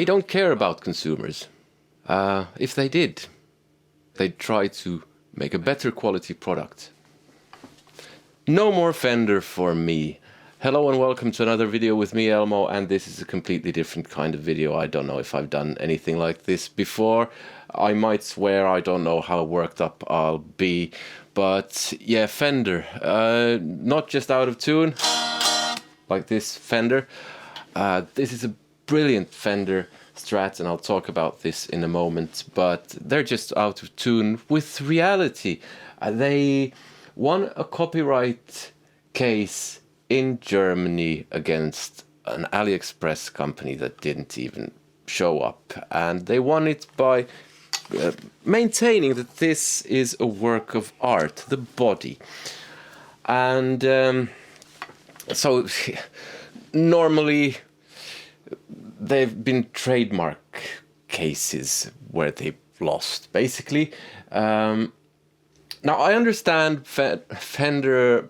they don't care about consumers. If they did, they'd try to make a better quality product. No more Fender for me. Hello and welcome to another video with me, Elmo, and this is a completely different kind of video. I don't know if I've done anything like this before. I might swear I don't know how worked up I'll be, but yeah, Fender. Not just out of tune, like this Fender. This is a brilliant Fender Strat, and I'll talk about this in a moment, but they're just out of tune with reality. They won a copyright case in Germany against an AliExpress company that didn't even show up, and they won it by maintaining that this is a work of art, the body. And so normally they've been trademark cases where they've lost, basically. Now, I understand Fender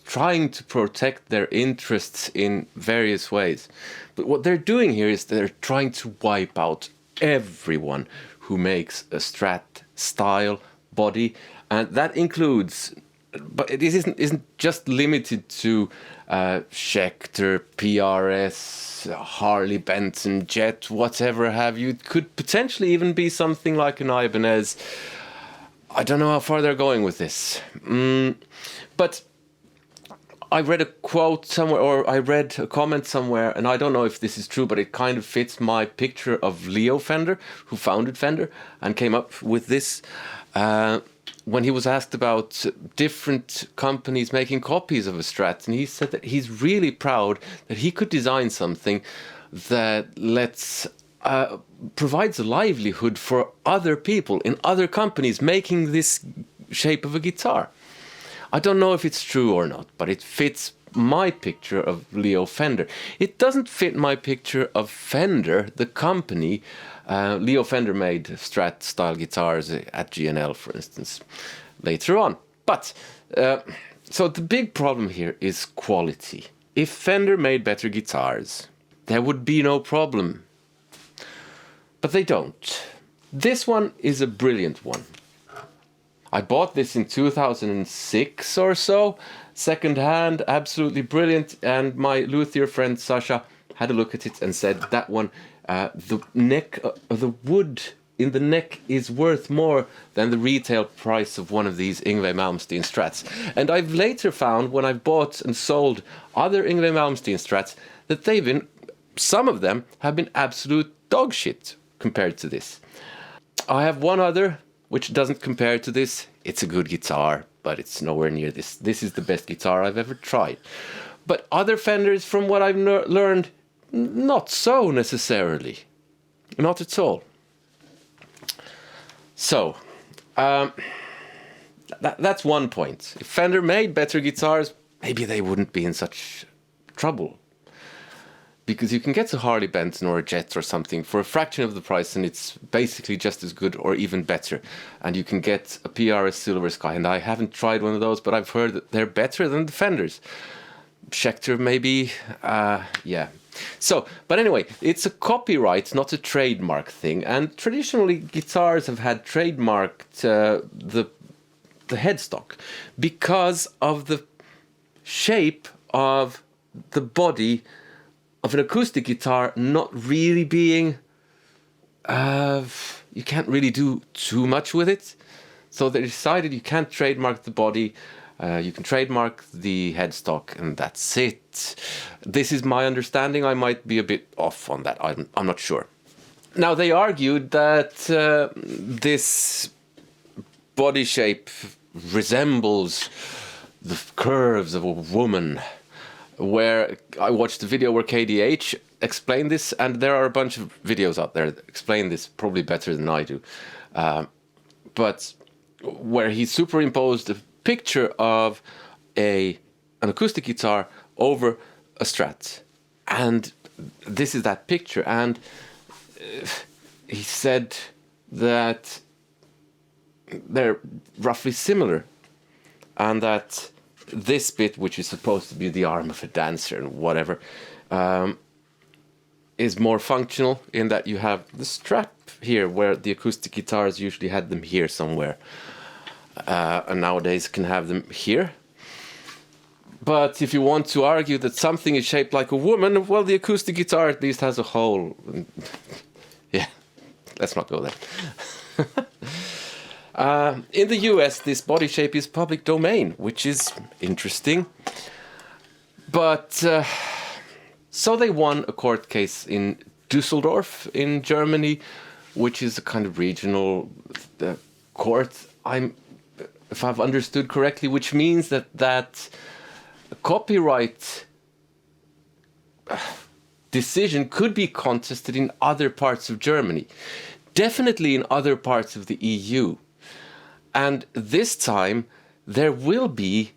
trying to protect their interests in various ways. But what they're doing here is they're trying to wipe out everyone who makes a Strat style body. And that includes, but it isn't just limited to Schecter, PRS, Harley Benton, Jet, whatever have you. It could potentially even be something like an Ibanez. I don't know how far they're going with this. But I read a quote somewhere, or I read a comment somewhere, and I don't know if this is true, but it kind of fits my picture of Leo Fender, who founded Fender and came up with this. When he was asked about different companies making copies of a Strat, and he said that he's really proud that he could design something that provides a livelihood for other people in other companies making this shape of a guitar. I don't know if it's true or not, but it fits my picture of Leo Fender. It doesn't fit my picture of Fender, the company. Leo Fender made Strat style guitars at G&L, for instance, later on. But so the big problem here is quality. If Fender made better guitars, there would be no problem. But they don't. This one is a brilliant one. I bought this in 2006 or so, second hand, absolutely brilliant. And my luthier friend Sasha had a look at it and said that one, the neck, the wood in the neck is worth more than the retail price of one of these Yngwie Malmsteen Strats. And I've later found, when I've bought and sold other Yngwie Malmsteen Strats, that some of them have been absolute dog shit compared to this. I have one other which doesn't compare to this. It's a good guitar, but it's nowhere near this. This is the best guitar I've ever tried. But other Fenders, from what I've learned, not so necessarily. Not at all. So, that's one point. If Fender made better guitars, maybe they wouldn't be in such trouble. Because you can get a Harley Benton or a Jet or something for a fraction of the price, and it's basically just as good or even better. And you can get a PRS Silver Sky, and I haven't tried one of those, but I've heard that they're better than the Fenders. Schecter maybe, yeah. So, but anyway, it's a copyright, not a trademark thing. And traditionally, guitars have had trademarked the headstock because of the shape of the body of an acoustic guitar not really being, you can't really do too much with it. So they decided you can't trademark the body, you can trademark the headstock, and that's it. This is my understanding. I might be a bit off on that. I'm not sure. Now, they argued that this body shape resembles the curves of a woman, where I watched a video where KDH explained this, and there are a bunch of videos out there that explain this probably better than I do. But where he superimposed a picture of an acoustic guitar over a Strat. And this is that picture. And he said that they're roughly similar, and that this bit, which is supposed to be the arm of a dancer and whatever, is more functional in that you have the strap here, where the acoustic guitars usually had them here somewhere, and nowadays can have them here. But if you want to argue that something is shaped like a woman, well, the acoustic guitar at least has a hole. Yeah, let's not go there. In the US, this body shape is public domain, which is interesting. But so they won a court case in Düsseldorf in Germany, which is a kind of regional court. If I've understood correctly, which means that copyright decision could be contested in other parts of Germany, definitely in other parts of the EU. And this time there will be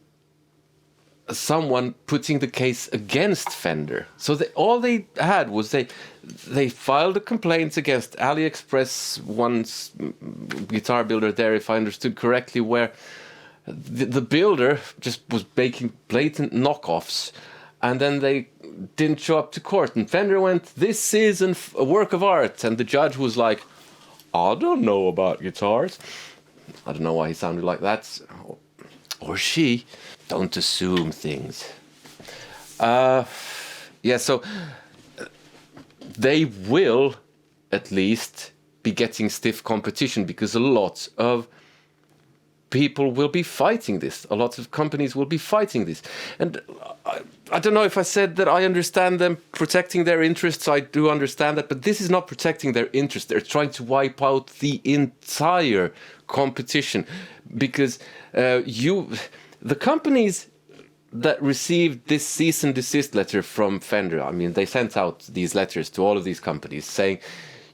someone putting the case against Fender. So all they had was they filed a complaint against AliExpress, one's guitar builder there, if I understood correctly, where the builder just was making blatant knockoffs, and then they didn't show up to court. And Fender went, "This is a work of art." And the judge was like, "I don't know about guitars." I don't know why he sounded like that. Or she. Don't assume things. Yeah, so they will at least be getting stiff competition, because a lot of people will be fighting this. A lot of companies will be fighting this. And I don't know if I said that I understand them protecting their interests. I do understand that, but this is not protecting their interests. They're trying to wipe out the entire competition, because the companies that received this cease and desist letter from Fender, I mean, they sent out these letters to all of these companies saying,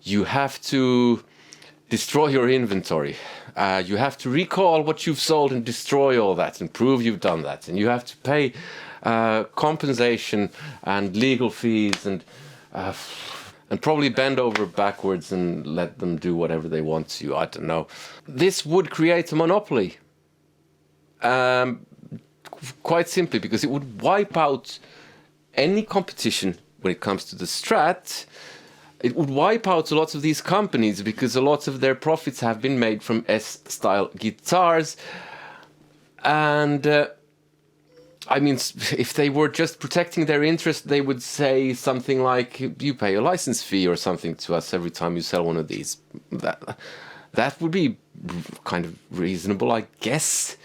you have to destroy your inventory. You have to recall what you've sold and destroy all that and prove you've done that. And you have to pay compensation and legal fees and probably bend over backwards and let them do whatever they want to. I don't know. This would create a monopoly. Quite simply because it would wipe out any competition when it comes to the Strat. It would wipe out a lot of these companies, because a lot of their profits have been made from S-style guitars. And I mean, if they were just protecting their interest, they would say something like, you pay a license fee or something to us every time you sell one of these. That would be kind of reasonable, I guess.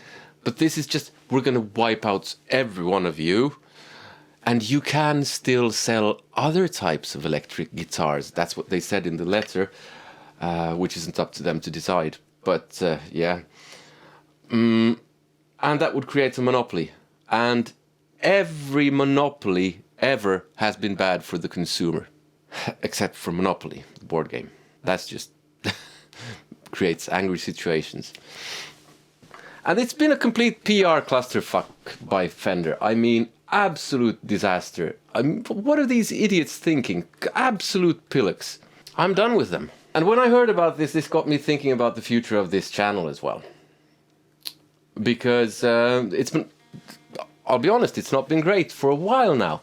But this is just, we're going to wipe out every one of you. And you can still sell other types of electric guitars. That's what they said in the letter, which isn't up to them to decide. But yeah. And that would create a monopoly. And every monopoly ever has been bad for the consumer. Except for Monopoly, the board game. That's just creates angry situations. And it's been a complete PR clusterfuck by Fender. I mean, absolute disaster. I mean, what are these idiots thinking? Absolute pillocks. I'm done with them. And when I heard about this got me thinking about the future of this channel as well. Because it's been, I'll be honest, it's not been great for a while now.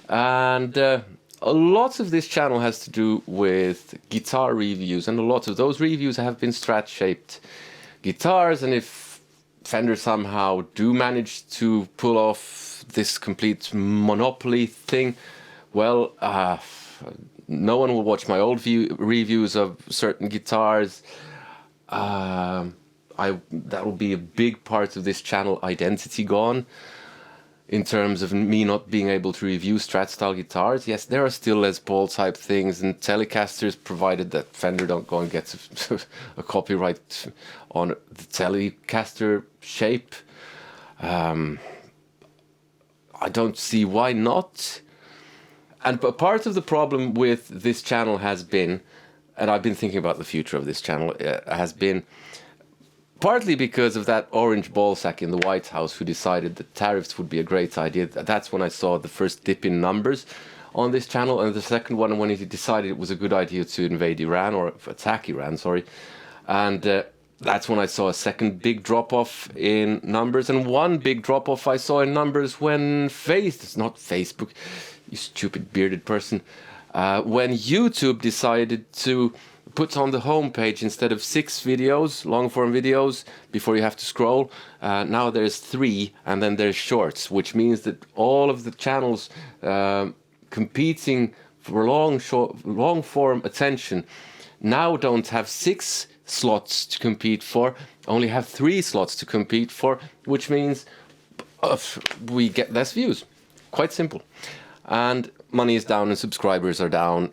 And a lot of this channel has to do with guitar reviews. And a lot of those reviews have been Strat-shaped guitars. And if Fender somehow do manage to pull off this complete monopoly thing, well, no one will watch my old reviews of certain guitars. That will be a big part of this channel identity gone, in terms of me not being able to review Strat-style guitars. Yes, there are still Les Paul type things and Telecasters, provided that Fender don't go and get a copyright on the Telecaster shape. I don't see why not. And part of the problem with this channel has been, and I've been thinking about the future of this channel, has been partly because of that orange ballsack in the White House who decided that tariffs would be a great idea. That's when I saw the first dip in numbers on this channel, and the second one when he decided it was a good idea to invade Iran, or attack Iran, sorry. And that's when I saw a second big drop-off in numbers, and one big drop-off I saw in numbers when not Facebook, you stupid bearded person, When YouTube decided to put on the homepage, instead of 6 videos, long-form videos, before you have to scroll, now there's 3, and then there's shorts, which means that all of the channels competing for long-form attention now don't have 6 slots to compete for, only have 3 slots to compete for, which means we get less views. Quite simple. And money is down and subscribers are down,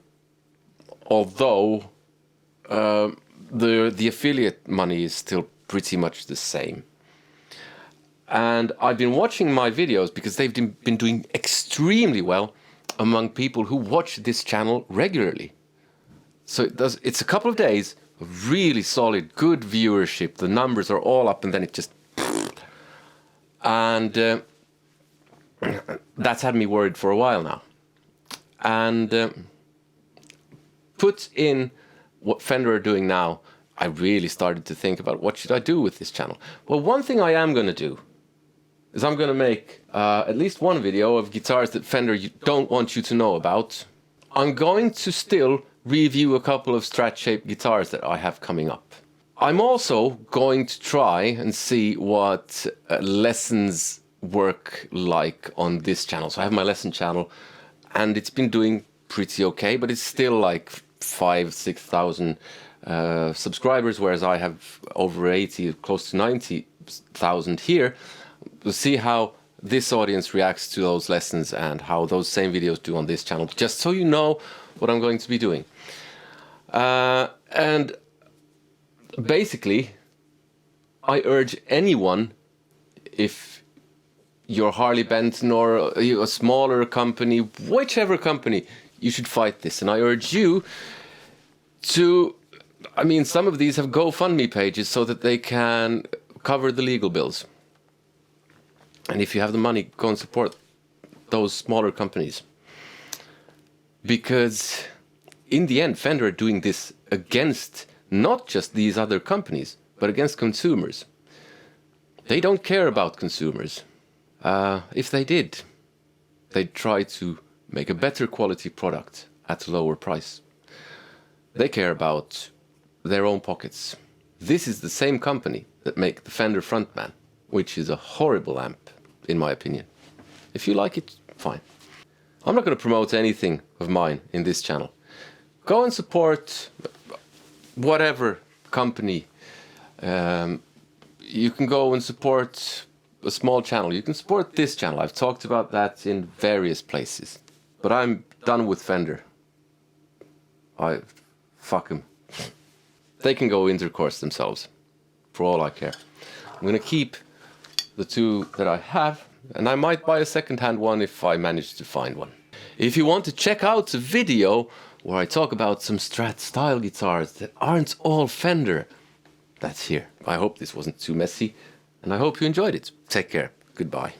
although the affiliate money is still pretty much the same. And I've been watching my videos because they've been doing extremely well among people who watch this channel regularly. So it's a couple of days of really solid, good viewership. The numbers are all up, and then it just... And that's had me worried for a while now. And put in what Fender are doing now, I really started to think about what should I do with this channel. Well, one thing I am going to do is I'm going to make at least one video of guitars that Fender don't want you to know about. I'm going to still review a couple of Strat-shaped guitars that I have coming up. I'm also going to try and see what lessons work like on this channel. So I have my lesson channel, and it's been doing pretty okay, but it's still like 5,000-6,000 subscribers, whereas I have over 80, close to 90,000 here. We'll see how this audience reacts to those lessons and how those same videos do on this channel, just so you know what I'm going to be doing. And basically, I urge anyone, if you're Harley Benton or a smaller company, whichever company, you should fight this. And I urge you to, I mean, some of these have GoFundMe pages so that they can cover the legal bills. And if you have the money, go and support those smaller companies. Because in the end, Fender are doing this against not just these other companies, but against consumers. They don't care about consumers. If they did, they'd try to make a better quality product at a lower price. They care about their own pockets. This is the same company that make the Fender Frontman, which is a horrible amp, in my opinion. If you like it, fine. I'm not going to promote anything of mine in this channel. Go and support whatever company. You can go and support a small channel. You can support this channel. I've talked about that in various places. But I'm done with Fender. Fuck them. They can go intercourse themselves, for all I care. I'm going to keep the 2 that I have, and I might buy a second-hand one if I manage to find one. If you want to check out a video where I talk about some Strat-style guitars that aren't all Fender, that's here. I hope this wasn't too messy, and I hope you enjoyed it. Take care. Goodbye.